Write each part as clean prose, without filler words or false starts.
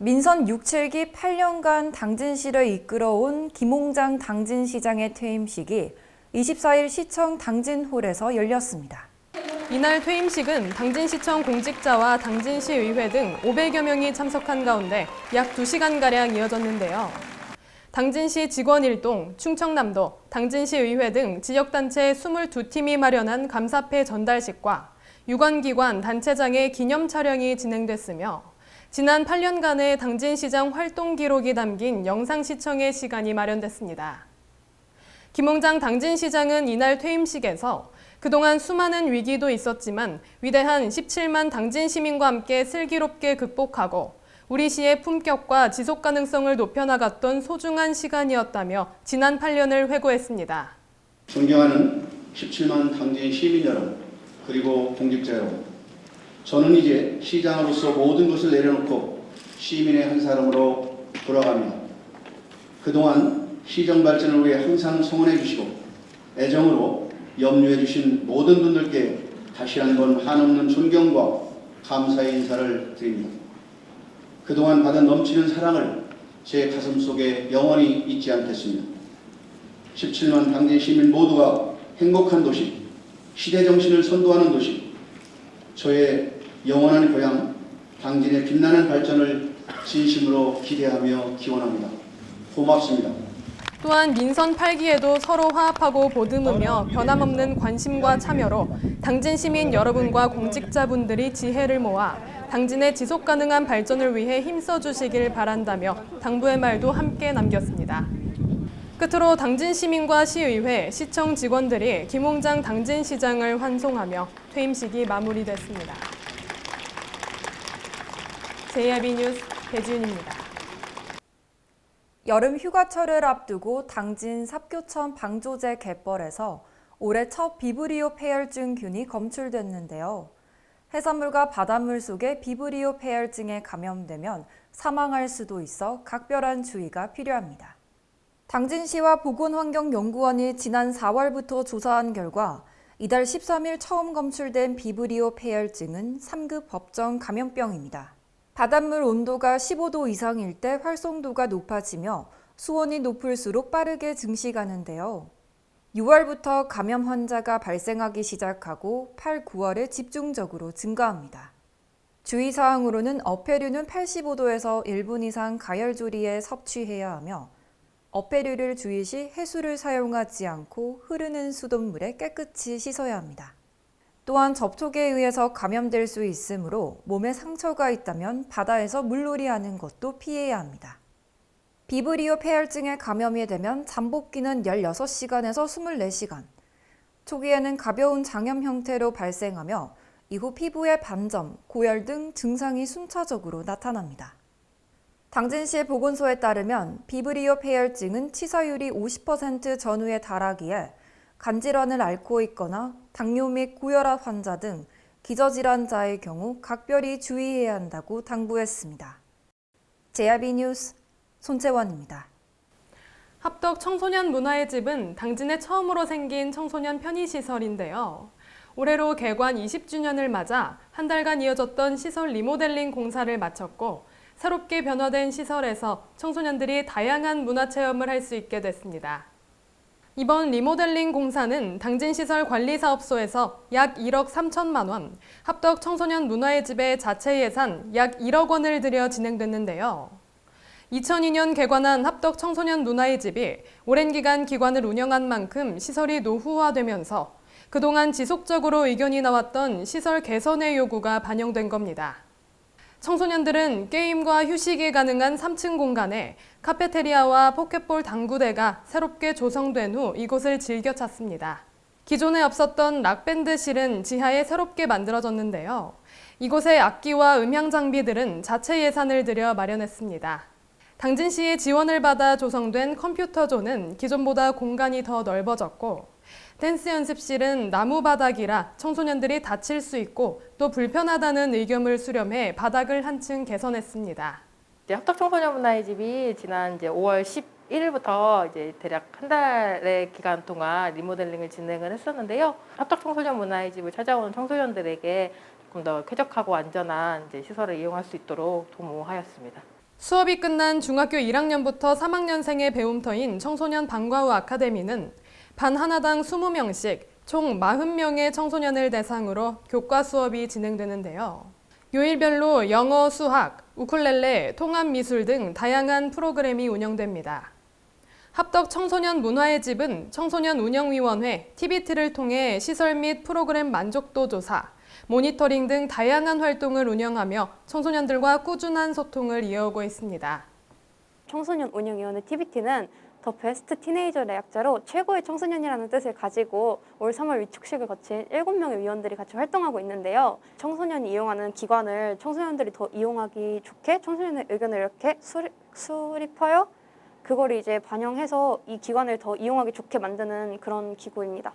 민선 6, 7기 8년간 당진시를 이끌어온 김홍장 당진시장의 퇴임식이 24일 시청 당진홀에서 열렸습니다. 이날 퇴임식은 당진시청 공직자와 당진시의회 등 500여 명이 참석한 가운데 약 2시간가량 이어졌는데요. 당진시 직원 일동, 충청남도, 당진시의회 등 지역단체 22팀이 마련한 감사패 전달식과 유관기관, 단체장의 기념 촬영이 진행됐으며 지난 8년간의 당진시장 활동 기록이 담긴 영상 시청의 시간이 마련됐습니다. 김홍장 당진시장은 이날 퇴임식에서 그동안 수많은 위기도 있었지만 위대한 17만 당진 시민과 함께 슬기롭게 극복하고 우리 시의 품격과 지속 가능성을 높여나갔던 소중한 시간이었다며 지난 8년을 회고했습니다. 존경하는 17만 당진 시민 여러분, 그리고 공직자 여러분, 저는 이제 시장으로서 모든 것을 내려놓고 시민의 한 사람으로 돌아갑니다. 그동안 시정 발전을 위해 항상 성원해 주시고 애정으로 염려해 주신 모든 분들께 다시 한번 한없는 존경과 감사의 인사를 드립니다. 그동안 받은 넘치는 사랑을 제 가슴속에 영원히 잊지 않겠습니다. 17만 당진 시민 모두가 행복한 도시, 시대정신을 선도하는 도시, 저의 영원한 고향 당진의 빛나는 발전을 진심으로 기대하며 기원합니다. 고맙습니다. 또한 민선 8기에도 서로 화합하고 보듬으며 변함없는 관심과 참여로 당진 시민 여러분과 공직자분들이 지혜를 모아 당진의 지속 가능한 발전을 위해 힘써 주시길 바란다며 당부의 말도 함께 남겼습니다. 끝으로 당진 시민과 시의회, 시청 직원들이 김홍장 당진시장을 환송하며 퇴임식이 마무리됐습니다. JRB 뉴스 배지윤입니다. 여름 휴가철을 앞두고 당진 삽교천 방조제 갯벌에서 올해 첫 비브리오 폐혈증균이 검출됐는데요. 해산물과 바닷물 속에 비브리오 폐혈증에 감염되면 사망할 수도 있어 각별한 주의가 필요합니다. 당진시와 보건환경연구원이 지난 4월부터 조사한 결과 이달 13일 처음 검출된 비브리오 폐혈증은 3급 법정 감염병입니다. 바닷물 온도가 15도 이상일 때 활성도가 높아지며 수온이 높을수록 빠르게 증식하는데요. 6월부터 감염 환자가 발생하기 시작하고 8, 9월에 집중적으로 증가합니다. 주의사항으로는 어패류는 85도에서 1분 이상 가열조리에 섭취해야 하며 어패류를 주의 시 해수를 사용하지 않고 흐르는 수돗물에 깨끗이 씻어야 합니다. 또한 접촉에 의해서 감염될 수 있으므로 몸에 상처가 있다면 바다에서 물놀이하는 것도 피해야 합니다. 비브리오 폐혈증에 감염이 되면 잠복기는 16시간에서 24시간, 초기에는 가벼운 장염 형태로 발생하며 이후 피부에 반점, 고열 등 증상이 순차적으로 나타납니다. 당진시 보건소에 따르면 비브리오 폐혈증은 치사율이 50% 전후에 달하기에 간질환을 앓고 있거나 당뇨 및 고혈압 환자 등 기저질환자의 경우 각별히 주의해야 한다고 당부했습니다. JRB 뉴스 손채원입니다. 합덕 청소년 문화의 집은 당진에 처음으로 생긴 청소년 편의시설인데요. 올해로 개관 20주년을 맞아 한 달간 이어졌던 시설 리모델링 공사를 마쳤고 새롭게 변화된 시설에서 청소년들이 다양한 문화체험을 할 수 있게 됐습니다. 이번 리모델링 공사는 당진시설관리사업소에서 약 1억 3천만 원, 합덕 청소년 문화의 집의 자체 예산 약 1억 원을 들여 진행됐는데요. 2002년 개관한 합덕 청소년 문화의 집이 오랜 기간 기관을 운영한 만큼 시설이 노후화되면서 그동안 지속적으로 의견이 나왔던 시설 개선의 요구가 반영된 겁니다. 청소년들은 게임과 휴식이 가능한 3층 공간에 카페테리아와 포켓볼 당구대가 새롭게 조성된 후 이곳을 즐겨 찾습니다. 기존에 없었던 락밴드실은 지하에 새롭게 만들어졌는데요. 이곳의 악기와 음향 장비들은 자체 예산을 들여 마련했습니다. 당진시의 지원을 받아 조성된 컴퓨터존은 기존보다 공간이 더 넓어졌고 댄스 연습실은 나무 바닥이라 청소년들이 다칠 수 있고 또 불편하다는 의견을 수렴해 바닥을 한층 개선했습니다. 합덕 청소년 문화의 집이 지난 5월 11일부터 대략 한 달의 기간 동안 리모델링을 진행을 했었는데요. 합덕 청소년 문화의 집을 찾아오는 청소년들에게 조금 더 쾌적하고 안전한 시설을 이용할 수 있도록 도모하였습니다. 수업이 끝난 중학교 1학년부터 3학년생의 배움터인 청소년 방과후 아카데미는 반 하나당 20명씩 총 40명의 청소년을 대상으로 교과 수업이 진행되는데요. 요일별로 영어, 수학, 우쿨렐레, 통합미술 등 다양한 프로그램이 운영됩니다. 합덕 청소년 문화의 집은 청소년 운영위원회, TBT를 통해 시설 및 프로그램 만족도 조사, 모니터링 등 다양한 활동을 운영하며 청소년들과 꾸준한 소통을 이어오고 있습니다. 청소년 운영위원회 TBT는 더 베스트 티네이저의 약자로 최고의 청소년이라는 뜻을 가지고 올 3월 위촉식을 거친 7명의 위원들이 같이 활동하고 있는데요. 청소년이 이용하는 기관을 청소년들이 더 이용하기 좋게 청소년의 의견을 이렇게 수립하여 그걸 이제 반영해서 이 기관을 더 이용하기 좋게 만드는 그런 기구입니다.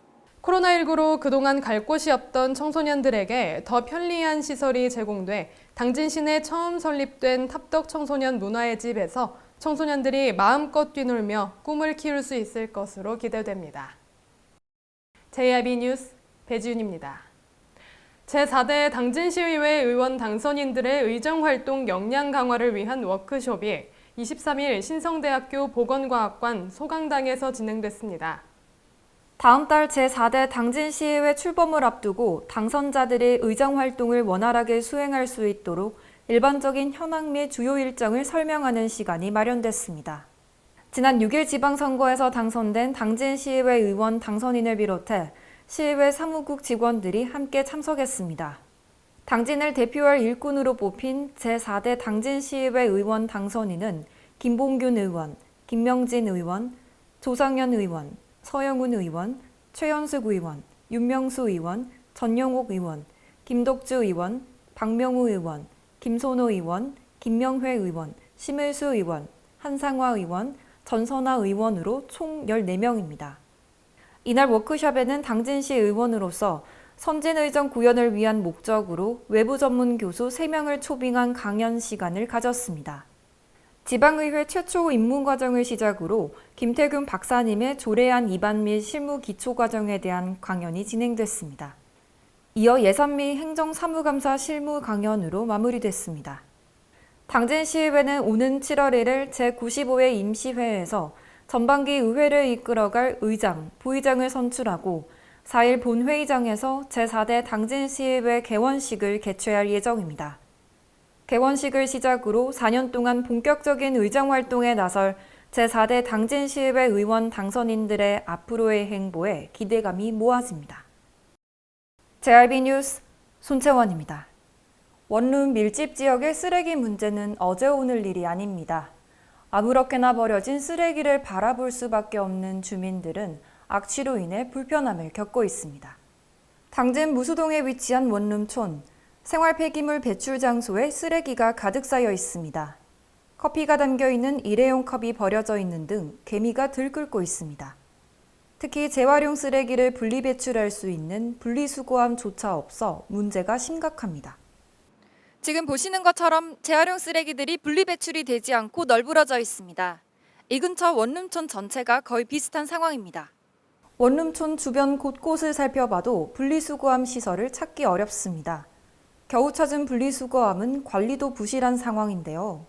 코로나19로 그동안 갈 곳이 없던 청소년들에게 더 편리한 시설이 제공돼 당진 시내 처음 설립된 합덕 청소년 문화의 집에서 청소년들이 마음껏 뛰놀며 꿈을 키울 수 있을 것으로 기대됩니다. JIB 뉴스 배지윤입니다. 제4대 당진시의회 의원 당선인들의 의정활동 역량 강화를 위한 워크숍이 23일 신성대학교 보건과학관 소강당에서 진행됐습니다. 다음 달 제4대 당진시의회 출범을 앞두고 당선자들이 의정활동을 원활하게 수행할 수 있도록 일반적인 현황 및 주요 일정을 설명하는 시간이 마련됐습니다. 지난 6일 지방선거에서 당선된 당진시의회 의원 당선인을 비롯해 시의회 사무국 직원들이 함께 참석했습니다. 당진을 대표할 일꾼으로 뽑힌 제4대 당진시의회 의원 당선인은 김봉균 의원, 김명진 의원, 조상현 의원, 서영훈 의원, 최현숙 의원, 윤명수 의원, 전영옥 의원, 김덕주 의원, 박명우 의원, 김선호 의원, 김명회 의원, 심을수 의원, 한상화 의원, 전선아 의원으로 총 14명입니다. 이날 워크숍에는 당진시 의원으로서 선진의정 구현을 위한 목적으로 외부 전문 교수 3명을 초빙한 강연 시간을 가졌습니다. 지방의회 최초 입문과정을 시작으로 김태균 박사님의 조례안 입안 및 실무 기초과정에 대한 강연이 진행됐습니다. 이어 예산 및 행정사무감사 실무 강연으로 마무리됐습니다. 당진시의회는 오는 7월 1일 제95회 임시회에서 전반기 의회를 이끌어갈 의장, 부의장을 선출하고 4일 본회의장에서 제4대 당진시의회 개원식을 개최할 예정입니다. 개원식을 시작으로 4년 동안 본격적인 의정활동에 나설 제4대 당진시의회 의원 당선인들의 앞으로의 행보에 기대감이 모아집니다. JIB 뉴스 손채원입니다. 원룸 밀집 지역의 쓰레기 문제는 어제 오늘 일이 아닙니다. 아무렇게나 버려진 쓰레기를 바라볼 수밖에 없는 주민들은 악취로 인해 불편함을 겪고 있습니다. 당진 무수동에 위치한 원룸촌, 생활 폐기물 배출 장소에 쓰레기가 가득 쌓여 있습니다. 커피가 담겨있는 일회용 컵이 버려져 있는 등 개미가 들끓고 있습니다. 특히 재활용 쓰레기를 분리 배출할 수 있는 분리수거함조차 없어 문제가 심각합니다. 지금 보시는 것처럼 재활용 쓰레기들이 분리 배출이 되지 않고 널브러져 있습니다. 이 근처 원룸촌 전체가 거의 비슷한 상황입니다. 원룸촌 주변 곳곳을 살펴봐도 분리수거함 시설을 찾기 어렵습니다. 겨우 찾은 분리수거함은 관리도 부실한 상황인데요.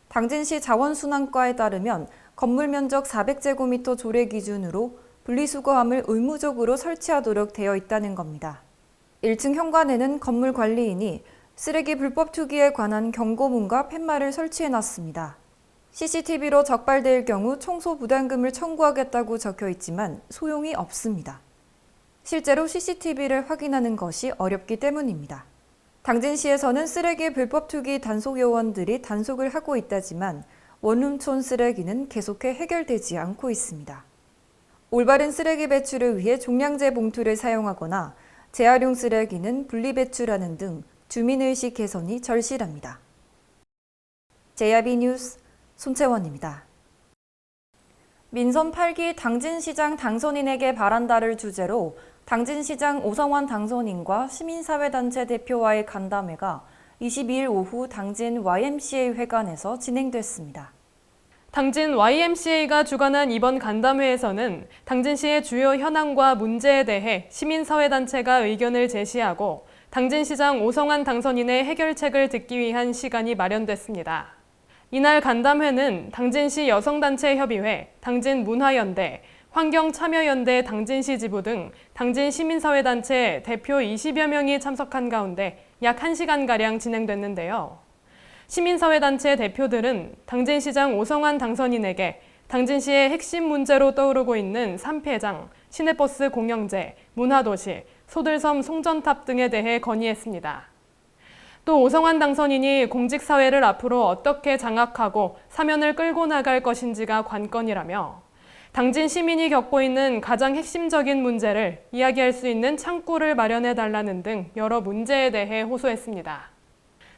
당진시 자원순환과에 따르면 건물 면적 400제곱미터 조례 기준으로 분리수거함을 의무적으로 설치하도록 되어 있다는 겁니다. 1층 현관에는 건물 관리인이 쓰레기 불법 투기에 관한 경고문과 팻말을 설치해놨습니다. CCTV로 적발될 경우 청소 부담금을 청구하겠다고 적혀 있지만 소용이 없습니다. 실제로 CCTV를 확인하는 것이 어렵기 때문입니다. 당진시에서는 쓰레기 불법 투기 단속 요원들이 단속을 하고 있다지만 원룸촌 쓰레기는 계속해 해결되지 않고 있습니다. 올바른 쓰레기 배출을 위해 종량제 봉투를 사용하거나 재활용 쓰레기는 분리 배출하는 등 주민의식 개선이 절실합니다. JIB 뉴스 손채원입니다. 민선 8기 당진시장 당선인에게 바란다를 주제로 당진시장 오성환 당선인과 시민사회단체 대표와의 간담회가 22일 오후 당진 YMCA 회관에서 진행됐습니다. 당진 YMCA가 주관한 이번 간담회에서는 당진시의 주요 현황과 문제에 대해 시민사회단체가 의견을 제시하고 당진시장 오성환 당선인의 해결책을 듣기 위한 시간이 마련됐습니다. 이날 간담회는 당진시 여성단체협의회, 당진문화연대, 환경참여연대 당진시 지부 등 당진 시민사회단체 대표 20여 명이 참석한 가운데 약 1시간가량 진행됐는데요. 시민사회단체 대표들은 당진시장 오성환 당선인에게 당진시의 핵심 문제로 떠오르고 있는 산폐장, 시내버스 공영제, 문화도시, 소들섬 송전탑 등에 대해 건의했습니다. 또 오성환 당선인이 공직사회를 앞으로 어떻게 장악하고 사면을 끌고 나갈 것인지가 관건이라며 당진 시민이 겪고 있는 가장 핵심적인 문제를 이야기할 수 있는 창구를 마련해달라는 등 여러 문제에 대해 호소했습니다.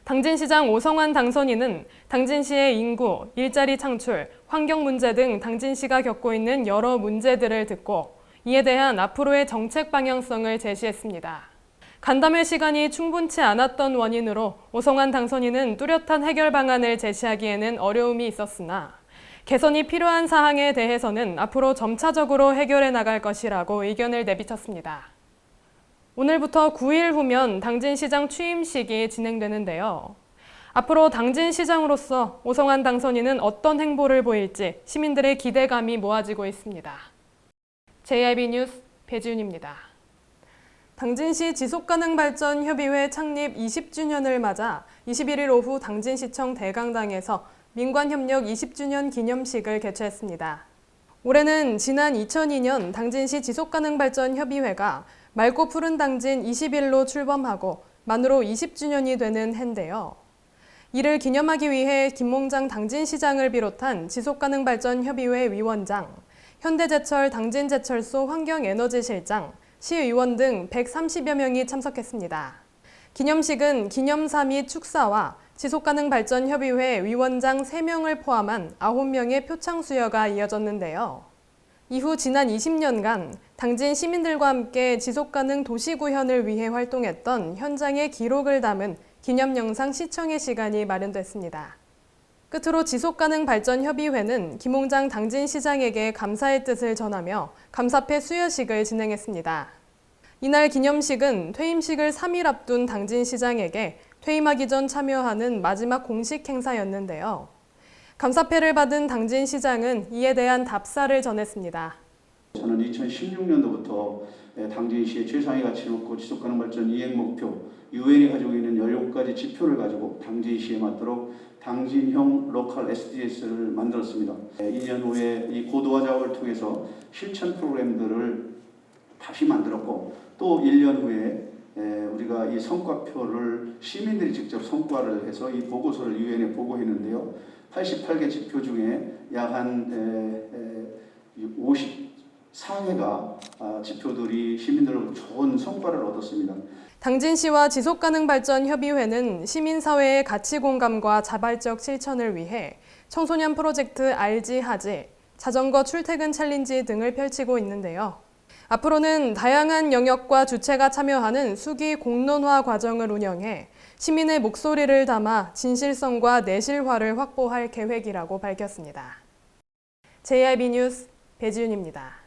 당진시장 오성환 당선인은 당진시의 인구, 일자리 창출, 환경 문제 등 당진시가 겪고 있는 여러 문제들을 듣고 이에 대한 앞으로의 정책 방향성을 제시했습니다. 간담회 시간이 충분치 않았던 원인으로 오성환 당선인은 뚜렷한 해결 방안을 제시하기에는 어려움이 있었으나 개선이 필요한 사항에 대해서는 앞으로 점차적으로 해결해 나갈 것이라고 의견을 내비쳤습니다. 오늘부터 9일 후면 당진시장 취임식이 진행되는데요. 앞으로 당진시장으로서 오성환 당선인은 어떤 행보를 보일지 시민들의 기대감이 모아지고 있습니다. JIB 뉴스 배지윤입니다. 당진시 지속가능발전협의회 창립 20주년을 맞아 21일 오후 당진시청 대강당에서 민관협력 20주년 기념식을 개최했습니다. 올해는 지난 2002년 당진시 지속가능발전협의회가 맑고 푸른 당진 20일로 출범하고 만으로 20주년이 되는 해인데요. 이를 기념하기 위해 김몽장 당진시장을 비롯한 지속가능발전협의회 위원장, 현대제철 당진제철소 환경에너지실장, 시의원 등 130여 명이 참석했습니다. 기념식은 기념사 및 축사와 지속가능발전협의회 위원장 3명을 포함한 9명의 표창 수여가 이어졌는데요. 이후 지난 20년간 당진 시민들과 함께 지속가능 도시구현을 위해 활동했던 현장의 기록을 담은 기념 영상 시청의 시간이 마련됐습니다. 끝으로 지속가능발전협의회는 김홍장 당진시장에게 감사의 뜻을 전하며 감사패 수여식을 진행했습니다. 이날 기념식은 퇴임식을 3일 앞둔 당진시장에게 퇴임하기 전 참여하는 마지막 공식 행사였는데요. 감사패를 받은 당진시장은 이에 대한 답사를 전했습니다. 저는 2016년도부터 당진시의 최상의 가치를 놓고 지속가능발전 이행 목표, 유엔이 가지고 있는 17가지 지표를 가지고 당진시에 맞도록 당진형 로컬 SDGs를 만들었습니다. 2년 후에 이 고도화 작업을 통해서 실천 프로그램들을 다시 만들었고 또 1년 후에 우리가 이 성과표를 시민들이 직접 성과를 해서 이 보고서를 유엔에 보고했는데요. 88개 지표 중에 약 한 54개가 지표들이 시민들로부터 좋은 성과를 얻었습니다. 당진시와 지속가능발전협의회는 시민사회의 가치공감과 자발적 실천을 위해 청소년 프로젝트 RG하지, 자전거 출퇴근 챌린지 등을 펼치고 있는데요. 앞으로는 다양한 영역과 주체가 참여하는 수기 공론화 과정을 운영해 시민의 목소리를 담아 진실성과 내실화를 확보할 계획이라고 밝혔습니다. JIB 뉴스 배지윤입니다.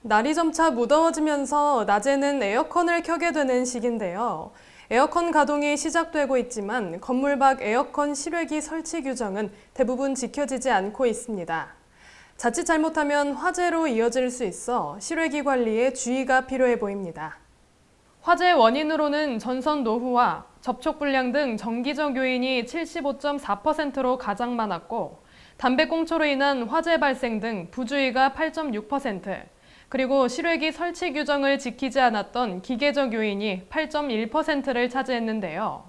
날이 점차 무더워지면서 낮에는 에어컨을 켜게 되는 시기인데요. 에어컨 가동이 시작되고 있지만 건물 밖 에어컨 실외기 설치 규정은 대부분 지켜지지 않고 있습니다. 자칫 잘못하면 화재로 이어질 수 있어 실외기 관리에 주의가 필요해 보입니다. 화재 원인으로는 전선 노후와 접촉 불량 등 정기적 요인이 75.4%로 가장 많았고 담배꽁초로 인한 화재 발생 등 부주의가 8.6%, 그리고 실외기 설치 규정을 지키지 않았던 기계적 요인이 8.1%를 차지했는데요.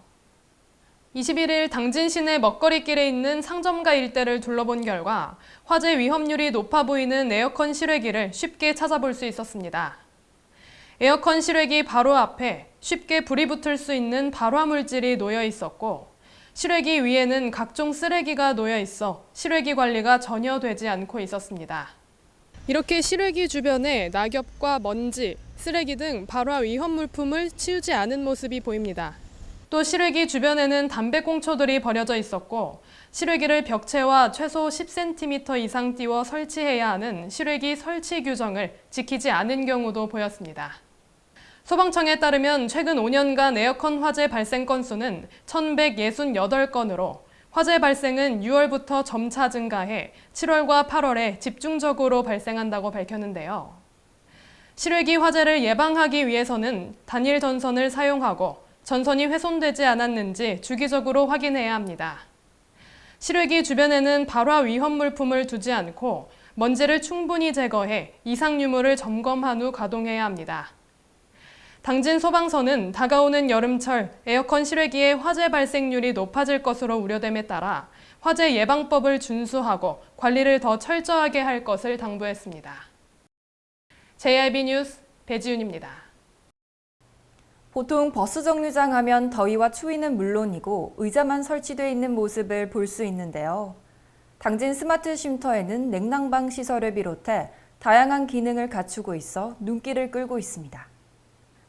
21일 당진 시내 먹거리길에 있는 상점가 일대를 둘러본 결과 화재 위험률이 높아 보이는 에어컨 실외기를 쉽게 찾아볼 수 있었습니다. 에어컨 실외기 바로 앞에 쉽게 불이 붙을 수 있는 발화 물질이 놓여 있었고 실외기 위에는 각종 쓰레기가 놓여 있어 실외기 관리가 전혀 되지 않고 있었습니다. 이렇게 실외기 주변에 낙엽과 먼지, 쓰레기 등 발화 위험 물품을 치우지 않은 모습이 보입니다. 또 실외기 주변에는 담배꽁초들이 버려져 있었고 실외기를 벽체와 최소 10cm 이상 띄워 설치해야 하는 실외기 설치 규정을 지키지 않은 경우도 보였습니다. 소방청에 따르면 최근 5년간 에어컨 화재 발생 건수는 1,168건으로 화재 발생은 6월부터 점차 증가해 7월과 8월에 집중적으로 발생한다고 밝혔는데요. 실외기 화재를 예방하기 위해서는 단일 전선을 사용하고 전선이 훼손되지 않았는지 주기적으로 확인해야 합니다. 실외기 주변에는 발화 위험 물품을 두지 않고 먼지를 충분히 제거해 이상 유무를 점검한 후 가동해야 합니다. 당진 소방서는 다가오는 여름철 에어컨 실외기의 화재 발생률이 높아질 것으로 우려됨에 따라 화재 예방법을 준수하고 관리를 더 철저하게 할 것을 당부했습니다. JIB 뉴스 배지윤입니다. 보통 버스 정류장 하면 더위와 추위는 물론이고 의자만 설치되어 있는 모습을 볼 수 있는데요. 당진 스마트 쉼터에는 냉난방 시설을 비롯해 다양한 기능을 갖추고 있어 눈길을 끌고 있습니다.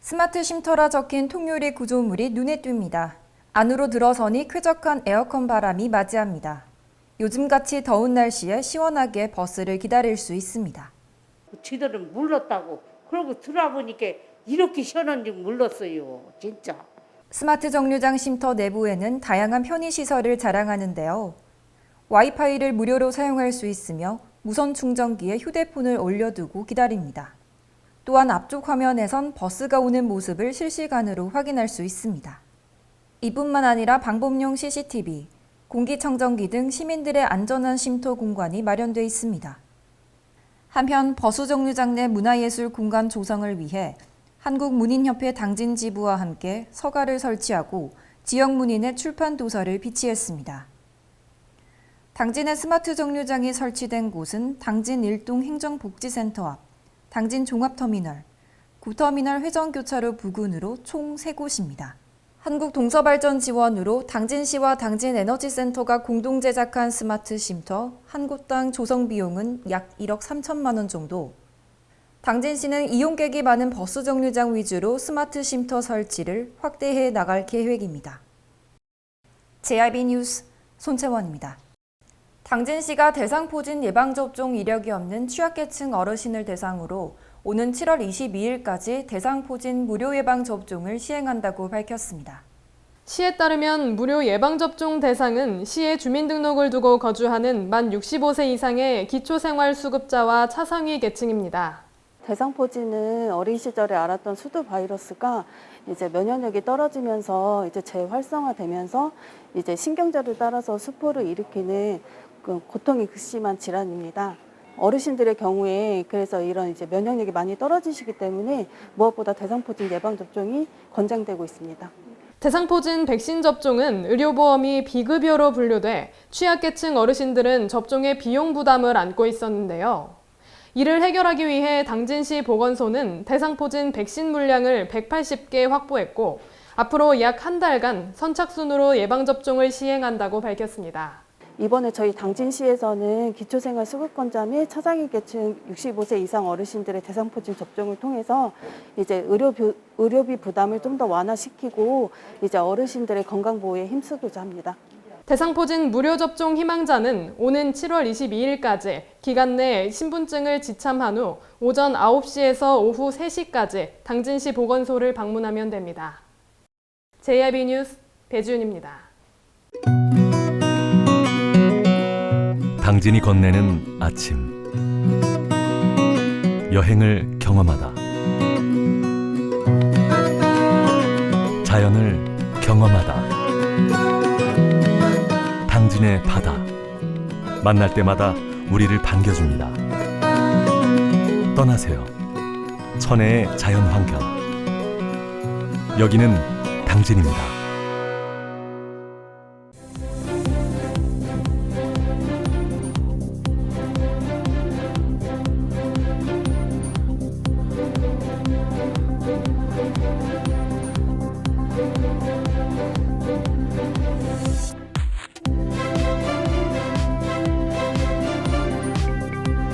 스마트 쉼터라 적힌 통유리 구조물이 눈에 띕니다. 안으로 들어서니 쾌적한 에어컨 바람이 맞이합니다. 요즘같이 더운 날씨에 시원하게 버스를 기다릴 수 있습니다. 지들은 몰랐다고. 그러고 들어보니까 이렇게 시원한 줄 몰랐어요. 진짜. 스마트 정류장 쉼터 내부에는 다양한 편의시설을 자랑하는데요. 와이파이를 무료로 사용할 수 있으며 무선 충전기에 휴대폰을 올려두고 기다립니다. 또한 앞쪽 화면에선 버스가 오는 모습을 실시간으로 확인할 수 있습니다. 이뿐만 아니라 방범용 CCTV, 공기청정기 등 시민들의 안전한 쉼터 공간이 마련돼 있습니다. 한편 버스 정류장 내 문화예술 공간 조성을 위해 한국문인협회 당진지부와 함께 서가를 설치하고 지역 문인의 출판 도서를 비치했습니다. 당진의 스마트 정류장이 설치된 곳은 당진 일동 행정복지센터 앞, 당진 종합터미널, 구터미널 회전교차로 부근으로 총 3곳입니다. 한국동서발전 지원으로 당진시와 당진에너지센터가 공동 제작한 스마트 쉼터 한 곳당 조성 비용은 약 1억 3천만 원 정도. 당진시는 이용객이 많은 버스 정류장 위주로 스마트 쉼터 설치를 확대해 나갈 계획입니다. JIB 뉴스 손채원입니다. 당진시가 대상포진 예방접종 이력이 없는 취약계층 어르신을 대상으로 오는 7월 22일까지 대상포진 무료 예방접종을 시행한다고 밝혔습니다. 시에 따르면 무료 예방접종 대상은 시에 주민등록을 두고 거주하는 만 65세 이상의 기초생활수급자와 차상위 계층입니다. 대상포진은 어린 시절에 앓았던 수두 바이러스가 이제 면역력이 떨어지면서 이제 재활성화되면서 이제 신경절을 따라서 수포를 일으키는 그 고통이 극심한 질환입니다. 어르신들의 경우에 그래서 이런 이제 면역력이 많이 떨어지시기 때문에 무엇보다 대상포진 예방접종이 권장되고 있습니다. 대상포진 백신 접종은 의료보험이 비급여로 분류돼 취약계층 어르신들은 접종의 비용 부담을 안고 있었는데요. 이를 해결하기 위해 당진시 보건소는 대상포진 백신 물량을 180개 확보했고 앞으로 약 한 달간 선착순으로 예방접종을 시행한다고 밝혔습니다. 이번에 저희 당진시에서는 기초생활수급권자 및 차상위 계층 65세 이상 어르신들의 대상포진 접종을 통해서 이제 의료비 부담을 좀 더 완화시키고 이제 어르신들의 건강 보호에 힘쓰고자 합니다. 대상포진 무료 접종 희망자는 오는 7월 22일까지 기간 내 신분증을 지참한 후 오전 9시에서 오후 3시까지 당진시 보건소를 방문하면 됩니다. JIB 뉴스 배지윤입니다. 당진이 건네는 아침 여행을 경험하다 자연을 경험하다 당진의 바다 만날 때마다 우리를 반겨줍니다. 떠나세요. 천혜의 자연환경 여기는 당진입니다.